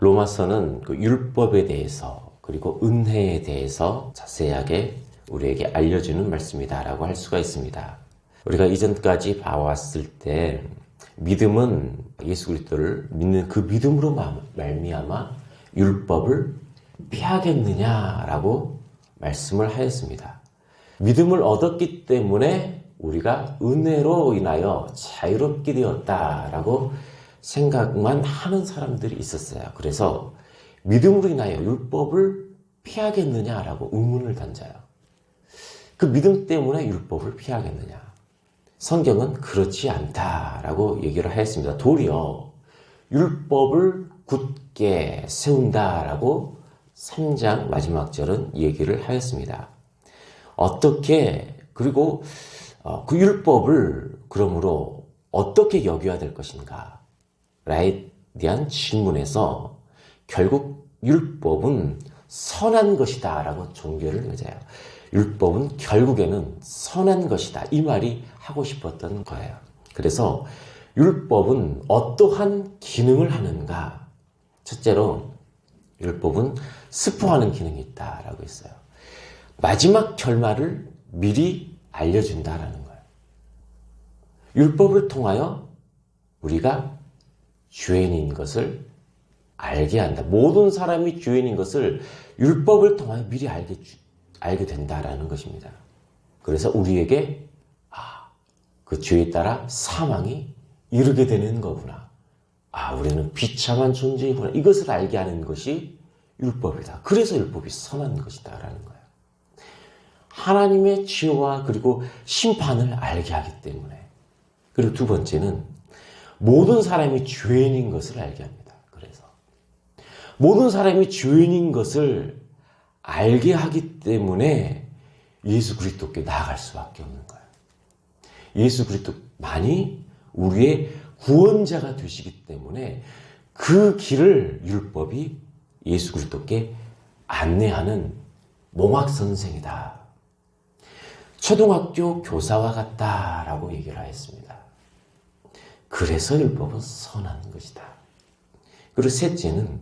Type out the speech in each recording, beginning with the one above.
로마서는 그 율법에 대해서 그리고 은혜에 대해서 자세하게 우리에게 알려주는 말씀이다라고 할 수가 있습니다. 우리가 이전까지 봐왔을 때 믿음은 예수 그리스도를 믿는 그 믿음으로 말미암아 율법을 피하겠느냐라고 말씀을 하였습니다. 믿음을 얻었기 때문에 우리가 은혜로 인하여 자유롭게 되었다라고 생각만 하는 사람들이 있었어요. 그래서 믿음으로 인하여 율법을 피하겠느냐라고 의문을 던져요. 그 믿음 때문에 율법을 피하겠느냐? 성경은 그렇지 않다라고 얘기를 하였습니다. 도리어 율법을 굳게 세운다라고 3장 마지막 절은 얘기를 하였습니다. 어떻게 그리고 그 율법을 그러므로 어떻게 여겨야 될 것인가? 라에 대한 질문에서 결국 율법은 선한 것이다 라고 종교를 맺어요. 율법은 결국에는 선한 것이다. 이 말이 하고 싶었던 거예요. 그래서 율법은 어떠한 기능을 하는가? 첫째로 율법은 스포하는 기능이 있다라고 했어요. 마지막 결말을 미리 알려준다라는 거예요. 율법을 통하여 우리가 죄인인 것을 알게 한다. 모든 사람이 죄인인 것을 율법을 통하여 미리 알게 된다라는 것입니다. 그래서 우리에게 그 죄에 따라 사망이 이르게 되는 거구나. 우리는 비참한 존재이구나. 이것을 알게 하는 것이 율법이다. 그래서 율법이 선한 것이다 라는 거예요. 하나님의 지혜와 그리고 심판을 알게 하기 때문에. 그리고 두 번째는 모든 사람이 죄인인 것을 알게 합니다. 그래서 모든 사람이 죄인인 것을 알게 하기 때문에 예수 그리스도께 나아갈 수밖에 없는 거예요. 예수 그리스도만이 우리의 구원자가 되시기 때문에 그 길을 율법이 예수 그리스도께 안내하는 몽학선생이다. 초등학교 교사와 같다라고 얘기를 하였습니다. 그래서 율법은 선한 것이다. 그리고 셋째는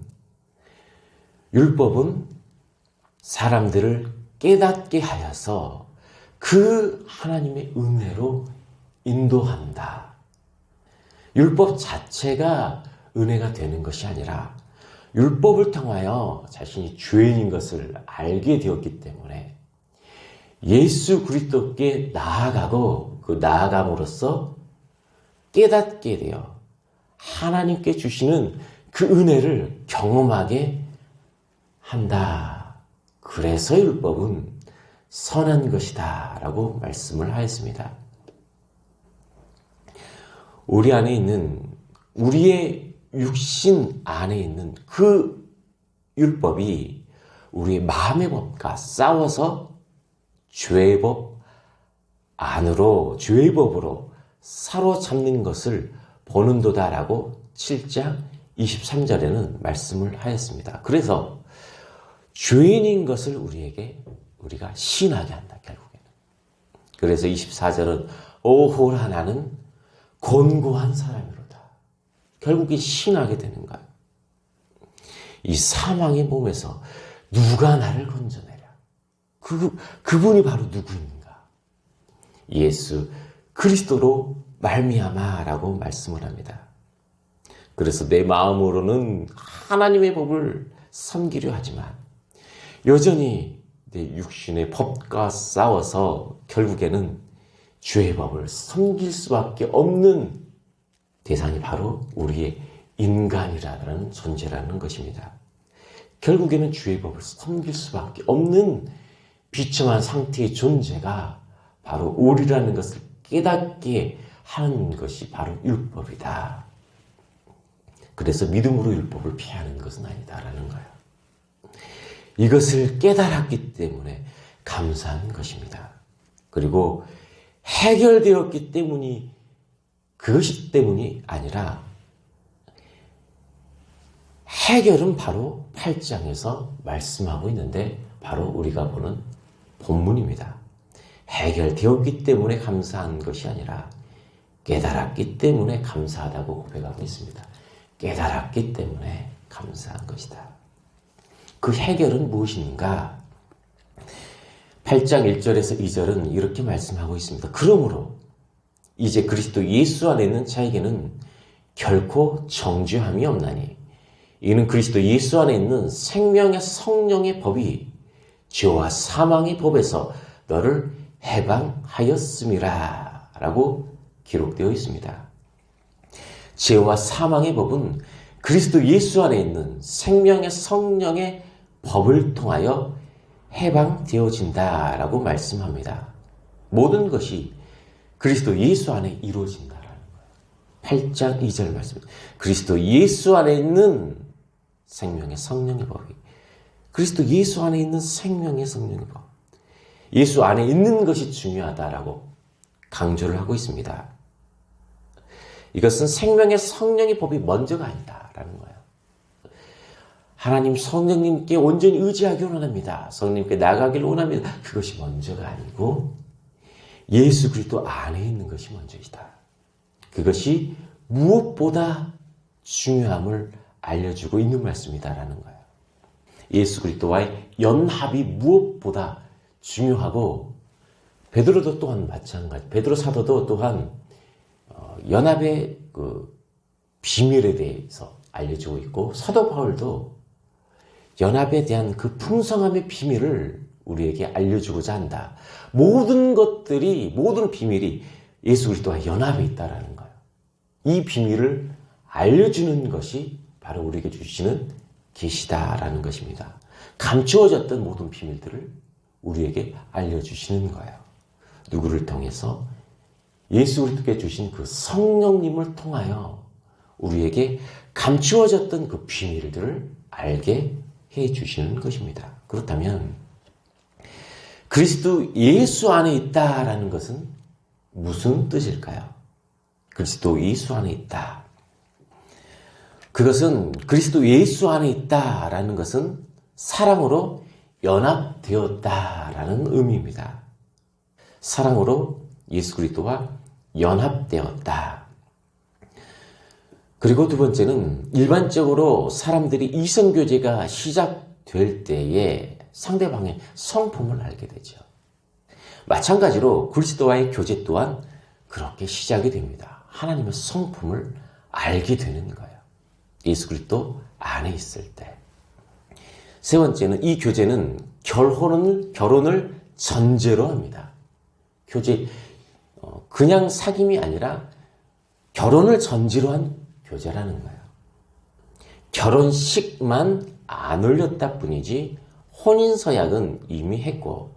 율법은 사람들을 깨닫게 하여서 그 하나님의 은혜로 인도한다. 율법 자체가 은혜가 되는 것이 아니라 율법을 통하여 자신이 죄인인 것을 알게 되었기 때문에 예수 그리스도께 나아가고 그 나아감으로써 깨닫게 되어 하나님께 주시는 그 은혜를 경험하게 한다. 그래서 율법은 선한 것이다 라고 말씀을 하였습니다. 우리 안에 있는 우리의 육신 안에 있는 그 율법이 우리의 마음의 법과 싸워서 죄의 법 안으로 죄의 법으로 사로잡는 것을 보는도다라고 7장 23절에는 말씀을 하였습니다. 그래서 죄인인 것을 우리가 신하게 한다, 결국에는. 그래서 24절은 오호라 나는 곤고한 사람이로다. 결국에 신하게 되는 거예요. 이 사망의 몸에서 누가 나를 건져내랴. 그분이 바로 누구인가? 예수 그리스도로 말미암아라고 말씀을 합니다. 그래서 내 마음으로는 하나님의 법을 섬기려 하지만 여전히 내 육신의 법과 싸워서 결국에는 죄의 법을 섬길 수밖에 없는 대상이 바로 우리의 인간이라는 존재라는 것입니다. 결국에는 죄의 법을 섬길 수밖에 없는 비참한 상태의 존재가 바로 우리라는 것을 깨닫게 하는 것이 바로 율법이다. 그래서 믿음으로 율법을 피하는 것은 아니다라는 거예요. 이것을 깨달았기 때문에 감사한 것입니다. 그리고 해결되었기 때문이 그것이 때문이 아니라 해결은 바로 8장에서 말씀하고 있는데 바로 우리가 보는 본문입니다. 해결되었기 때문에 감사한 것이 아니라 깨달았기 때문에 감사하다고 고백하고 있습니다. 깨달았기 때문에 감사합니다. 감사한 것이다. 그 해결은 무엇인가? 8장 1절에서 2절은 이렇게 말씀하고 있습니다. 그러므로 이제 그리스도 예수 안에 있는 자에게는 결코 정죄함이 없나니 이는 그리스도 예수 안에 있는 생명의 성령의 법이 죄와 사망의 법에서 너를 해방하였음이라 라고 기록되어 있습니다. 죄와 사망의 법은 그리스도 예수 안에 있는 생명의 성령의 법을 통하여 해방되어진다라고 말씀합니다. 모든 것이 그리스도 예수 안에 이루어진다라는 거예요. 8장 2절 말씀. 그리스도 예수 안에 있는 생명의 성령의 법이 그리스도 예수 안에 있는 생명의 성령의 법. 예수 안에 있는 것이 중요하다라고 강조를 하고 있습니다. 이것은 생명의 성령의 법이 먼저가 아니다라는 거예요. 하나님 성령님께 온전히 의지하기 원합니다. 성령님께 나가기를 원합니다. 그것이 먼저가 아니고 예수 그리스도 안에 있는 것이 먼저이다. 그것이 무엇보다 중요함을 알려주고 있는 말씀이다라는 거예요. 예수 그리스도와의 연합이 무엇보다 중요하고 베드로도 또한 마찬가지. 베드로 사도도 또한 연합의 그 비밀에 대해서 알려주고 있고 사도 바울도 연합에 대한 그 풍성함의 비밀을 우리에게 알려주고자 한다. 모든 것들이 모든 비밀이 예수 그리스도와 연합에 있다라는 거예요. 이 비밀을 알려주는 것이 바로 우리에게 주시는 계시다라는 것입니다. 감추어졌던 모든 비밀들을 우리에게 알려주시는 거예요. 누구를 통해서? 예수 그리스도께 주신 그 성령님을 통하여 우리에게 감추어졌던 그 비밀들을 알게 해주시는 것입니다. 그렇다면 그리스도 예수 안에 있다라는 것은 무슨 뜻일까요? 그리스도 예수 안에 있다. 그것은 그리스도 예수 안에 있다라는 것은 사랑으로 연합되었다라는 의미입니다. 사랑으로 예수 그리스도와 연합되었다. 그리고 두 번째는 일반적으로 사람들이 이성교제가 시작될 때에 상대방의 성품을 알게 되죠. 마찬가지로 그리스도와의 교제 또한 그렇게 시작이 됩니다. 하나님의 성품을 알게 되는 거예요. 예수 그리스도 안에 있을 때. 세 번째는 이 교제는 결혼을 전제로 합니다. 교제, 그냥 사귐이 아니라 결혼을 전제로 한 교제라는 거예요. 결혼식만 안 올렸다 뿐이지 혼인서약은 이미 했고,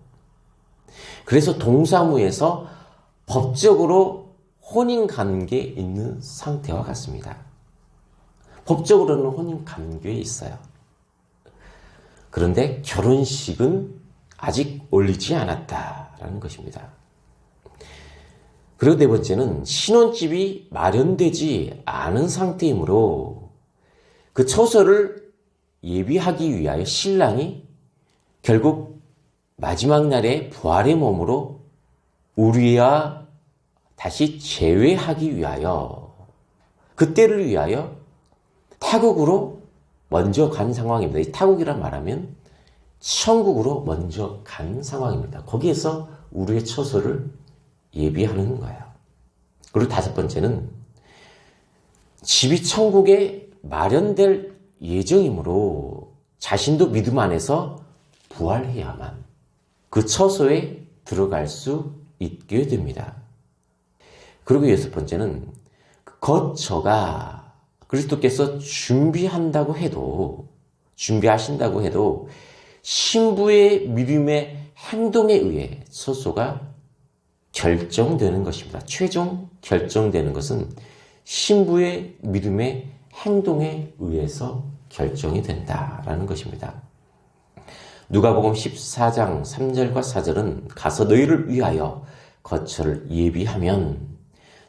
그래서 동사무에서 법적으로 혼인관계에 있는 상태와 같습니다. 법적으로는 혼인관계에 있어요. 그런데 결혼식은 아직 올리지 않았다라는 것입니다. 그리고 네 번째는 신혼집이 마련되지 않은 상태이므로 그 처소를 예비하기 위하여 신랑이 결국 마지막 날에 부활의 몸으로 우리와 다시 재회하기 위하여 그때를 위하여 타국으로 먼저 간 상황입니다. 이 타국이란 말하면 천국으로 먼저 간 상황입니다. 거기에서 우리의 처소를 예비하는 거예요. 그리고 다섯 번째는 집이 천국에 마련될 예정이므로 자신도 믿음 안에서 부활해야만 그 처소에 들어갈 수 있게 됩니다. 그리고 여섯 번째는 거처가 그리스도께서 준비하신다고 해도 신부의 믿음의 행동에 의해 처소가 결정되는 것입니다. 최종 결정되는 것은 신부의 믿음의 행동에 의해서 결정이 된다라는 것입니다. 누가복음 14장 3절과 4절은 가서 너희를 위하여 거처를 예비하면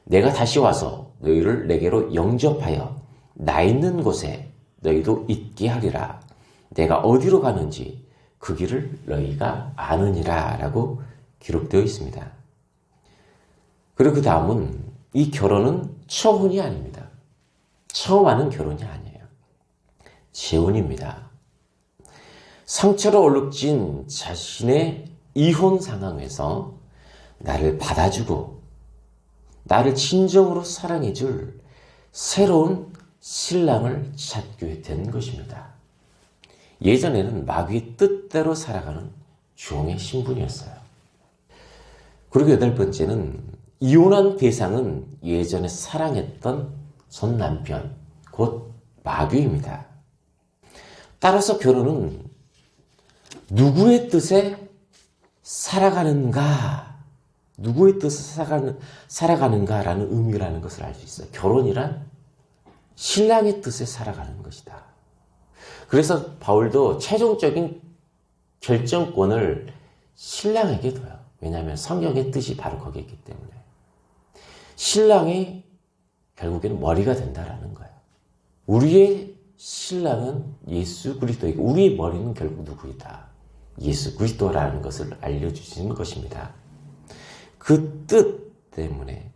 내가 다시 와서 너희를 내게로 영접하여 나 있는 곳에 너희도 있게 하리라. 내가 어디로 가는지 그 길을 너희가 아느니라 라고 기록되어 있습니다. 그리고 그 다음은 이 결혼은 처혼이 아닙니다. 처음 하는 결혼이 아니에요. 재혼입니다. 상처로 얼룩진 자신의 이혼 상황에서 나를 받아주고 나를 진정으로 사랑해줄 새로운 신랑을 찾게 된 것입니다. 예전에는 마귀의 뜻대로 살아가는 종의 신분이었어요. 그리고 8번째는 이혼한 대상은 예전에 사랑했던 전 남편, 곧 마귀입니다. 따라서 결혼은 누구의 뜻에 살아가는가, 누구의 뜻에 살아가는가라는 의미라는 것을 알 수 있어요. 결혼이란 신랑의 뜻에 살아가는 것이다. 그래서 바울도 최종적인 결정권을 신랑에게 둬요. 왜냐하면 성경의 뜻이 바로 거기에 있기 때문에. 신랑이 결국에는 머리가 된다라는 거예요. 우리의 신랑은 예수 그리스도이고 우리의 머리는 결국 누구이다? 예수 그리스도라는 것을 알려주시는 것입니다. 그 뜻 때문에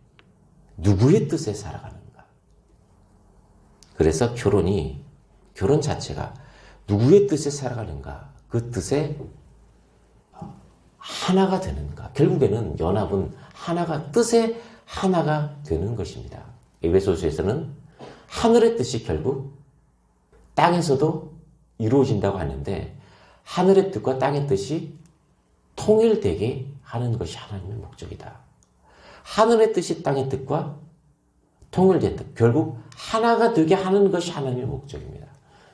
누구의 뜻에 살아가는가? 그래서 결혼 자체가 누구의 뜻에 살아가는가? 그 뜻에 하나가 되는가? 결국에는 연합은 하나가, 뜻에 하나가 되는 것입니다. 에베소서에서는 하늘의 뜻이 결국 땅에서도 이루어진다고 하는데 하늘의 뜻과 땅의 뜻이 통일되게 하는 것이 하나님의 목적이다. 하늘의 뜻이 땅의 뜻과 통일된다. 결국 하나가 되게 하는 것이 하나님의 목적입니다.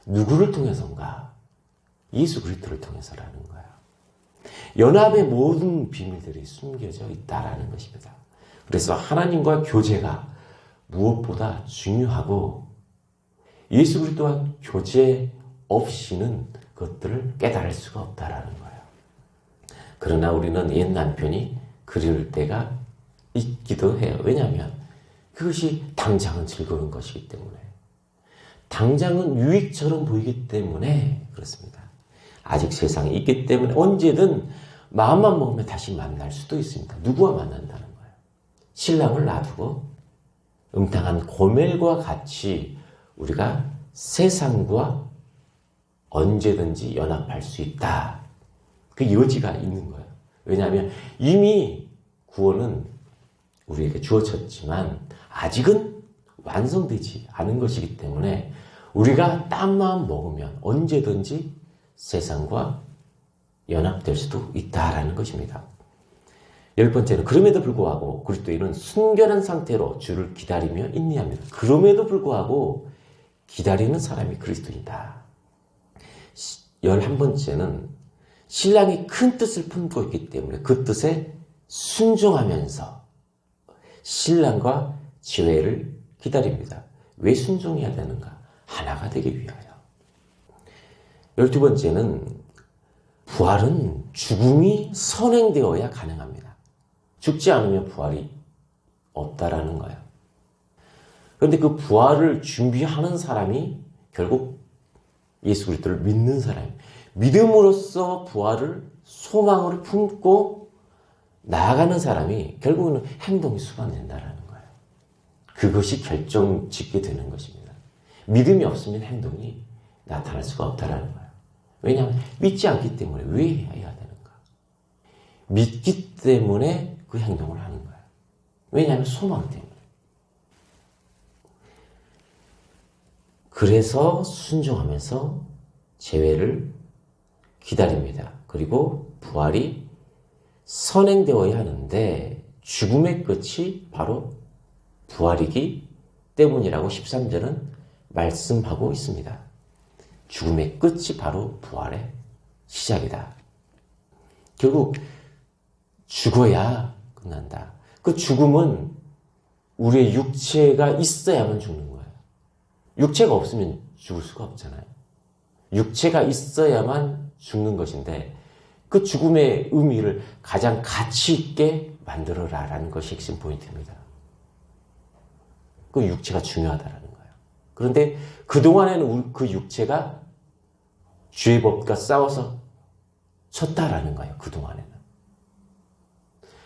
누구를 통해서인가? 예수 그리스도를 통해서라는 거야. 연합의 모든 비밀들이 숨겨져 있다라는 것입니다. 그래서 하나님과 교제가 무엇보다 중요하고 예수 그리스도와 교제 없이는 그것들을 깨달을 수가 없다라는 거예요. 그러나 우리는 옛 남편이 그리울 때가 있기도 해요. 왜냐하면 그것이 당장은 즐거운 것이기 때문에, 당장은 유익처럼 보이기 때문에 그렇습니다. 아직 세상에 있기 때문에 언제든 마음만 먹으면 다시 만날 수도 있습니다. 누구와 만난다는 거예요? 신랑을 놔두고 음탕한 고멜과 같이 우리가 세상과 언제든지 연합할 수 있다. 그 여지가 있는 거예요. 왜냐하면 이미 구원은 우리에게 주어졌지만 아직은 완성되지 않은 것이기 때문에 우리가 딴 마음 먹으면 언제든지 세상과 연합될 수도 있다라는 것입니다. 10번째는 그럼에도 불구하고 그리스도인은 순결한 상태로 주를 기다리며 인내합니다. 그럼에도 불구하고 기다리는 사람이 그리스도인이다. 11번째는 신랑이 큰 뜻을 품고 있기 때문에 그 뜻에 순종하면서 신랑과 지회를 기다립니다. 왜 순종해야 되는가? 하나가 되기 위하여. 12번째는 부활은 죽음이 선행되어야 가능합니다. 죽지 않으면 부활이 없다라는 거예요. 그런데 그 부활을 준비하는 사람이 결국 예수 그리스도를 믿는 사람이에요. 믿음으로써 부활을 소망으로 품고 나아가는 사람이 결국은 행동이 수반된다라는 거예요. 그것이 결정짓게 되는 것입니다. 믿음이 없으면 행동이 나타날 수가 없다라는 거예요. 왜냐하면 믿지 않기 때문에 왜 해야 되는가? 믿기 때문에 그 행동을 하는 거예요. 왜냐하면 소망 때문에. 그래서 순종하면서 재회를 기다립니다. 그리고 부활이 선행되어야 하는데 죽음의 끝이 바로 부활이기 때문이라고 13절은 말씀하고 있습니다. 죽음의 끝이 바로 부활의 시작이다. 결국 죽어야 끝난다. 그 죽음은 우리의 육체가 있어야만 죽는 거예요. 육체가 없으면 죽을 수가 없잖아요. 육체가 있어야만 죽는 것인데 그 죽음의 의미를 가장 가치 있게 만들어라라는 것이 핵심 포인트입니다. 그 육체가 중요하다라는 거예요. 그런데 그동안에는 그 육체가 죄의 법과 싸워서 쳤다라는 거예요. 그동안에는.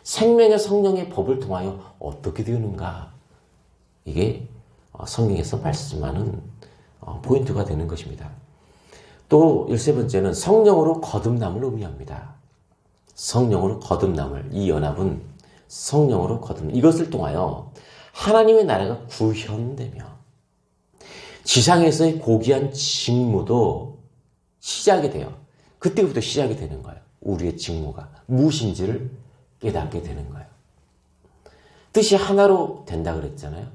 생명의 성령의 법을 통하여 어떻게 되는가? 이게 성경에서 말씀하는 포인트가 되는 것입니다. 또 13번째는 성령으로 거듭남을 의미합니다. 성령으로 거듭남을, 이 연합은 성령으로 거듭남, 이것을 통하여 하나님의 나라가 구현되며 지상에서의 고귀한 직무도 시작이 돼요. 그때부터 시작이 되는 거예요. 우리의 직무가 무엇인지를 깨닫게 되는 거예요. 뜻이 하나로 된다 그랬잖아요.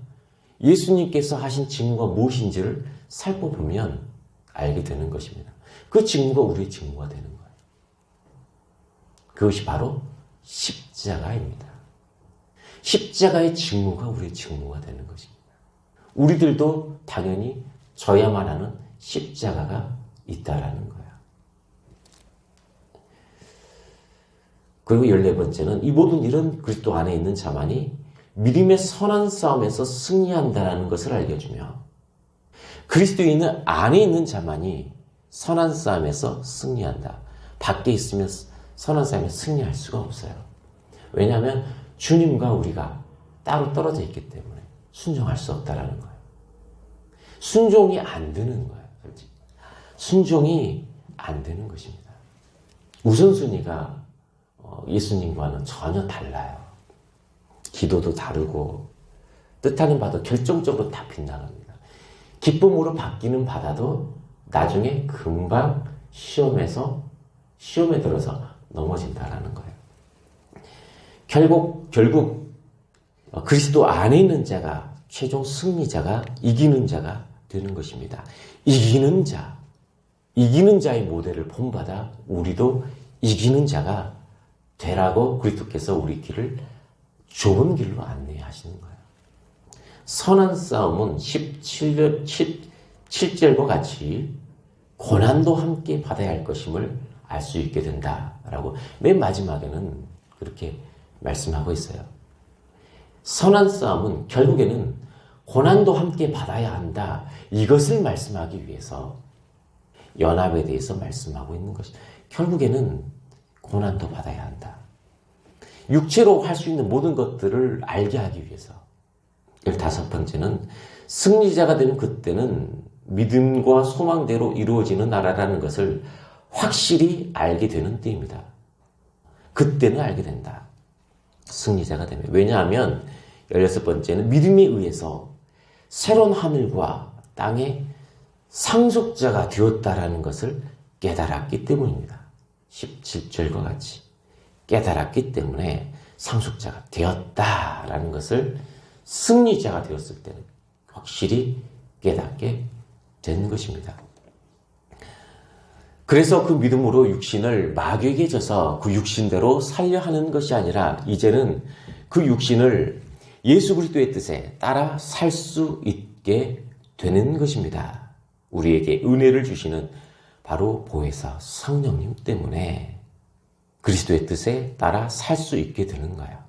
예수님께서 하신 직무가 무엇인지를 살펴보면 알게 되는 것입니다. 그 직무가 우리의 직무가 되는 거예요. 그것이 바로 십자가입니다. 십자가의 직무가 우리의 직무가 되는 것입니다. 우리들도 당연히 져야만 하는 십자가가 있다라는 거예요. 그리고 14번째는 이 모든 일은 그리스도 안에 있는 자만이 믿음의 선한 싸움에서 승리한다는 것을 알려주며 그리스도인은 안에 있는 자만이 선한 싸움에서 승리한다. 밖에 있으면 선한 싸움에서 승리할 수가 없어요. 왜냐하면 주님과 우리가 따로 떨어져 있기 때문에 순종할 수 없다라는 거예요. 순종이 안 되는 거예요. 순종이 안 되는 것입니다. 우선순위가 예수님과는 전혀 달라요. 기도도 다르고 뜻하는 바도 결정적으로 다 빗나갑니다. 기쁨으로 바뀌는 바다도 나중에 금방 시험에 들어서 넘어진다라는 거예요. 결국 그리스도 안에 있는 자가 최종 승리자가 이기는 자가 되는 것입니다. 이기는 자의 모델을 본받아 우리도 이기는 자가 되라고 그리스도께서 우리 길을 좋은 길로 안내하시는 거예요. 선한 싸움은 17절과 같이 고난도 함께 받아야 할 것임을 알 수 있게 된다라고 맨 마지막에는 그렇게 말씀하고 있어요. 선한 싸움은 결국에는 고난도 함께 받아야 한다. 이것을 말씀하기 위해서 연합에 대해서 말씀하고 있는 것이 결국에는 고난도 받아야 한다. 육체로 할 수 있는 모든 것들을 알게 하기 위해서. 15번째는 승리자가 되는 그때는 믿음과 소망대로 이루어지는 나라라는 것을 확실히 알게 되는 때입니다. 그때는 알게 된다. 승리자가 되면. 왜냐하면 16번째는 믿음에 의해서 새로운 하늘과 땅의 상속자가 되었다라는 것을 깨달았기 때문입니다. 17절과 같이 깨달았기 때문에 상속자가 되었다라는 것을 승리자가 되었을 때는 확실히 깨닫게 된 것입니다. 그래서 그 믿음으로 육신을 마귀에게 져서 그 육신대로 살려 하는 것이 아니라 이제는 그 육신을 예수 그리스도의 뜻에 따라 살 수 있게 되는 것입니다. 우리에게 은혜를 주시는 바로 보혜사 성령님 때문에 그리스도의 뜻에 따라 살 수 있게 되는 거예요.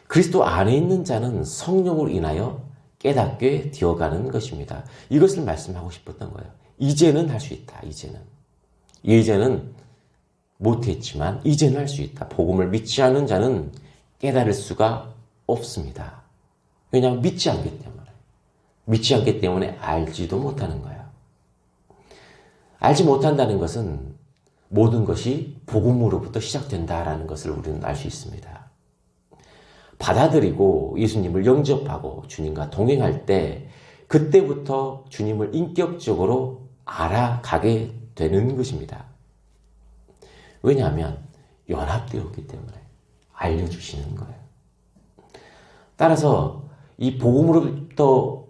그리스도 안에 있는 자는 성령으로 인하여 깨닫게 되어가는 것입니다. 이것을 말씀하고 싶었던 거예요. 이제는 할 수 있다. 예전은 못했지만 이제는 할 수 있다. 복음을 믿지 않는 자는 깨달을 수가 없습니다. 왜냐하면 믿지 않기 때문에 알지도 못하는 거예요. 알지 못한다는 것은 모든 것이 복음으로부터 시작된다라는 것을 우리는 알 수 있습니다. 받아들이고 예수님을 영접하고 주님과 동행할 때 그때부터 주님을 인격적으로 알아가게 되는 것입니다. 왜냐하면 연합되었기 때문에 알려주시는 거예요. 따라서 이 복음으로부터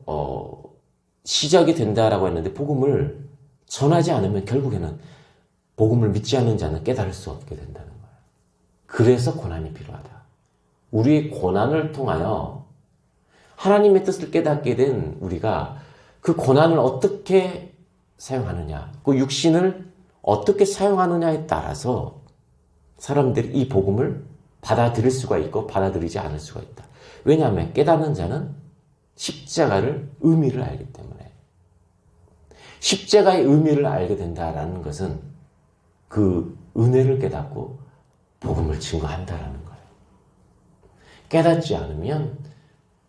시작이 된다라고 했는데 복음을 전하지 않으면 결국에는 복음을 믿지 않는 자는 깨달을 수 없게 된다는 거예요. 그래서 고난이 필요하다. 우리의 고난을 통하여 하나님의 뜻을 깨닫게 된 우리가 그 고난을 어떻게 사용하느냐, 그 육신을 어떻게 사용하느냐에 따라서 사람들이 이 복음을 받아들일 수가 있고 받아들이지 않을 수가 있다. 왜냐하면 깨닫는 자는 십자가를 의미를 알기 때문에 십자가의 의미를 알게 된다라는 것은 그 은혜를 깨닫고 복음을 증거한다라는 거예요. 깨닫지 않으면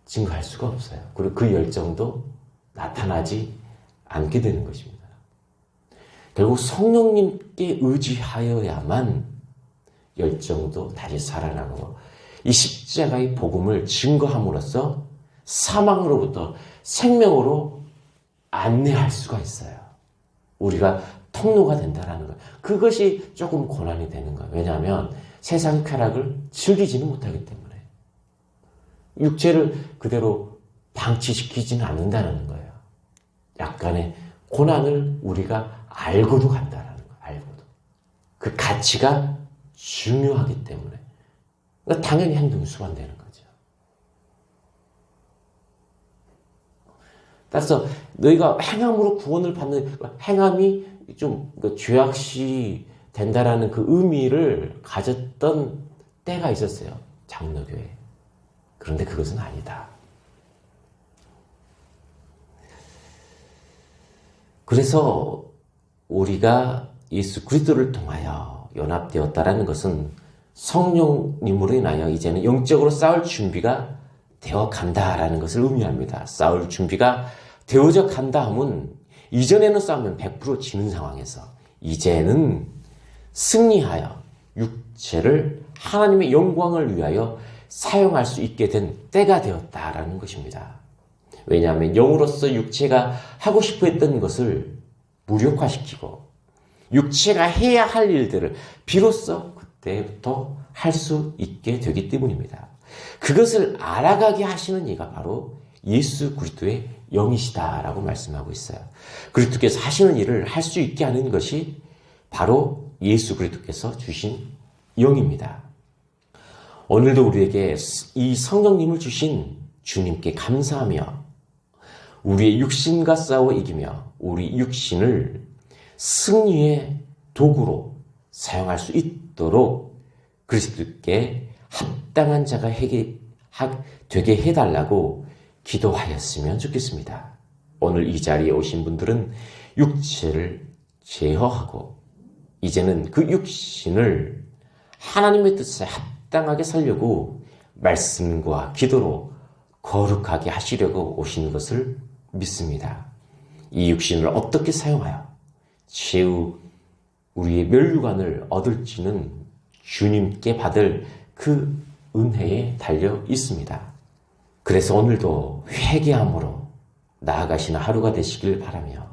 증거할 수가 없어요. 그리고 그 열정도 나타나지 않게 되는 것입니다. 결국 성령님께 의지하여야만 열정도 다시 살아나고 이 십자가의 복음을 증거함으로써 사망으로부터 생명으로 안내할 수가 있어요. 우리가 통로가 된다는 거예요. 그것이 조금 고난이 되는 거예요. 왜냐하면 세상 쾌락을 즐기지는 못하기 때문에 육체를 그대로 방치시키지는 않는다는 거예요. 약간의 고난을 우리가 알고도 간다는 거예요. 알고도. 그 가치가 중요하기 때문에. 그러니까 당연히 행동이 수반되는 거죠. 따라서 너희가 행함으로 구원을 받는, 행함이 좀 죄악시 된다라는 그 의미를 가졌던 때가 있었어요. 장로교회. 그런데 그것은 아니다. 그래서 우리가 예수 그리스도를 통하여 연합되었다라는 것은 성령님으로 인하여 이제는 영적으로 싸울 준비가 되어 간다라는 것을 의미합니다. 싸울 준비가 되어져 간다 하면 이전에는 싸우면 100% 지는 상황에서 이제는 승리하여 육체를 하나님의 영광을 위하여 사용할 수 있게 된 때가 되었다라는 것입니다. 왜냐하면 영으로서 육체가 하고 싶어 했던 것을 무력화시키고 육체가 해야 할 일들을 비로소 그때부터 할 수 있게 되기 때문입니다. 그것을 알아가게 하시는 이가 바로 예수 그리스도의 영이시다라고 말씀하고 있어요. 그리스도께서 하시는 일을 할 수 있게 하는 것이 바로 예수 그리스도께서 주신 영입니다. 오늘도 우리에게 이 성령님을 주신 주님께 감사하며 우리의 육신과 싸워 이기며 우리 육신을 승리의 도구로 사용할 수 있도록 그리스도께 합당한 자가 되게 해달라고 기도하였으면 좋겠습니다. 오늘 이 자리에 오신 분들은 육체를 제어하고 이제는 그 육신을 하나님의 뜻에 합당하게 살려고 말씀과 기도로 거룩하게 하시려고 오신 것을 믿습니다. 이 육신을 어떻게 사용하여 최후 우리의 멸류관을 얻을지는 주님께 받을 그 은혜에 달려 있습니다. 그래서 오늘도 회개함으로 나아가시는 하루가 되시길 바라며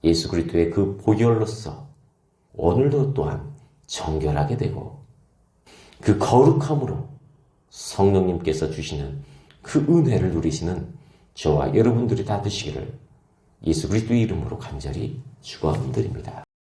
예수 그리스도의 그 보혈로서 오늘도 또한 정결하게 되고 그 거룩함으로 성령님께서 주시는 그 은혜를 누리시는 저와 여러분들이 다 되시기를 예수 그리스도의 이름으로 간절히 축원드립니다.